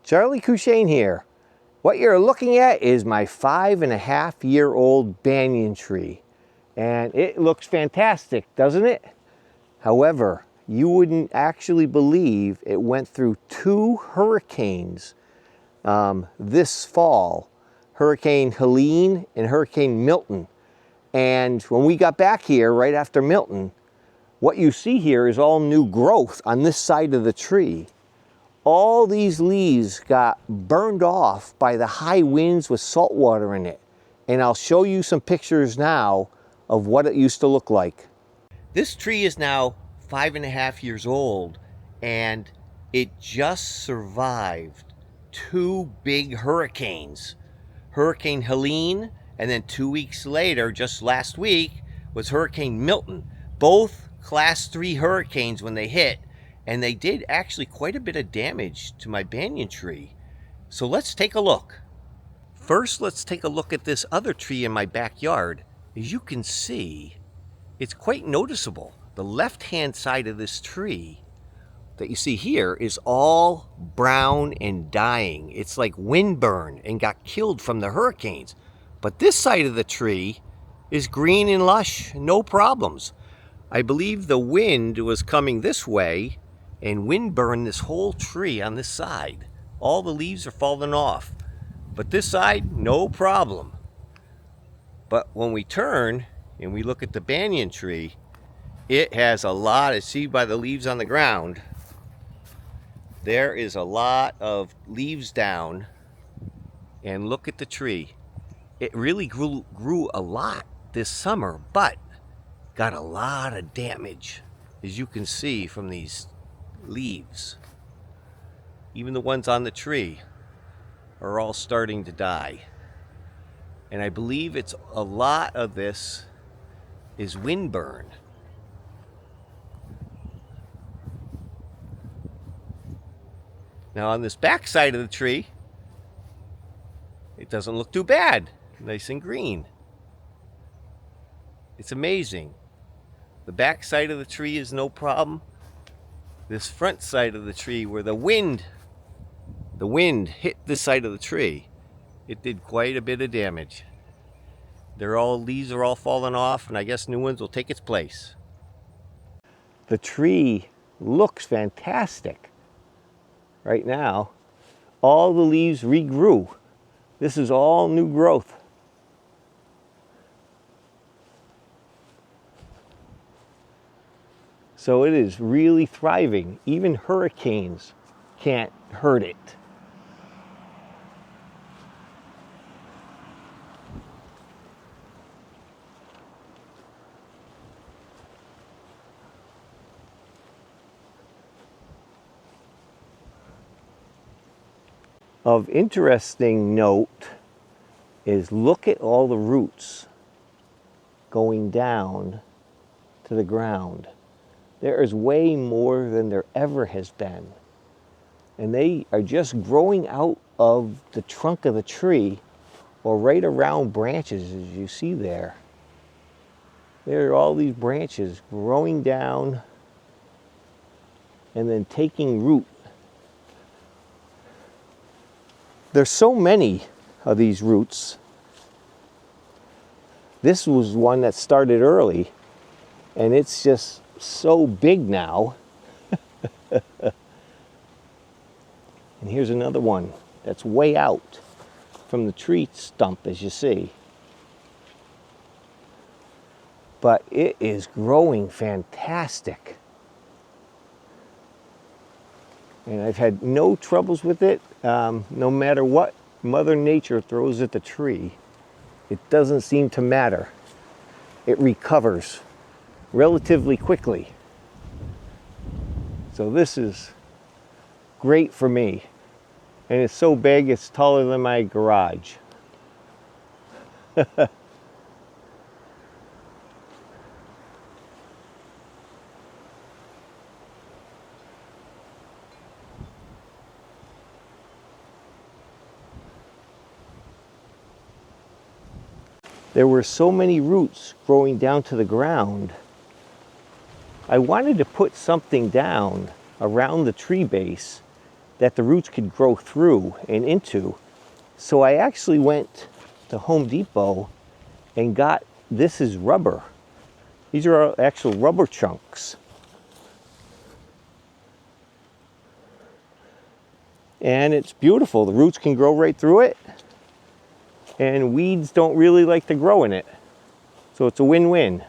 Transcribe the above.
Charlie Cushane here. What you're looking at is my 5.5-year-old banyan tree. And it looks fantastic, doesn't it? However, you wouldn't actually believe it went through 2 hurricanes this fall. Hurricane Helene and Hurricane Milton. And when we got back here right after Milton, what you see here is all new growth on this side of the tree. All these leaves got burned off by the high winds with salt water in it. And I'll show you some pictures now of what it used to look like. This tree is now 5.5 years old, and it just survived 2 big hurricanes. Hurricane Helene, and then 2 weeks later, just last week, was Hurricane Milton. Both Class 3 hurricanes when they hit, and they did actually quite a bit of damage to my banyan tree. So let's take a look. First, let's take a look at this other tree in my backyard. As you can see, it's quite noticeable. The left-hand side of this tree that you see here is all brown and dying. It's like windburn and got killed from the hurricanes. But this side of the tree is green and lush, no problems. I believe the wind was coming this way and wind burned this whole tree on this side. All the leaves are falling off. But this side, no problem. But when we turn and we look at the banyan tree, it has a lot, as see by the leaves on the ground, there is a lot of leaves down. And look at the tree. It really grew a lot this summer, but got a lot of damage, as you can see from these leaves. Even the ones on the tree are all starting to die. And I believe it's a lot of this is windburn. Now on this back side of the tree, it doesn't look too bad. Nice and green. It's amazing. The back side of the tree is no problem. This front side of the tree where the wind hit this side of the tree, it did quite a bit of damage. Leaves are all falling off, and I guess new ones will take its place. The tree looks fantastic. Right now, all the leaves regrew. This is all new growth. So it is really thriving. Even hurricanes can't hurt it. Of interesting note is look at all the roots going down to the ground. There is way more than there ever has been. And they are just growing out of the trunk of the tree or right around branches, as you see there. There are all these branches growing down and then taking root. There's so many of these roots. This was one that started early, and it's just so big now. And here's another one that's way out from the tree stump, as you see. But it is growing fantastic. And I've had no troubles with it. No matter what Mother Nature throws at the tree, it doesn't seem to matter. It recovers relatively quickly. So this is great for me. And it's so big, it's taller than my garage. There were so many roots growing down to the ground. I wanted to put something down around the tree base that the roots could grow through and into. So I actually went to Home Depot and got, this is rubber. These are actual rubber chunks. And it's beautiful. The roots can grow right through it, and weeds don't really like to grow in it. So it's a win-win.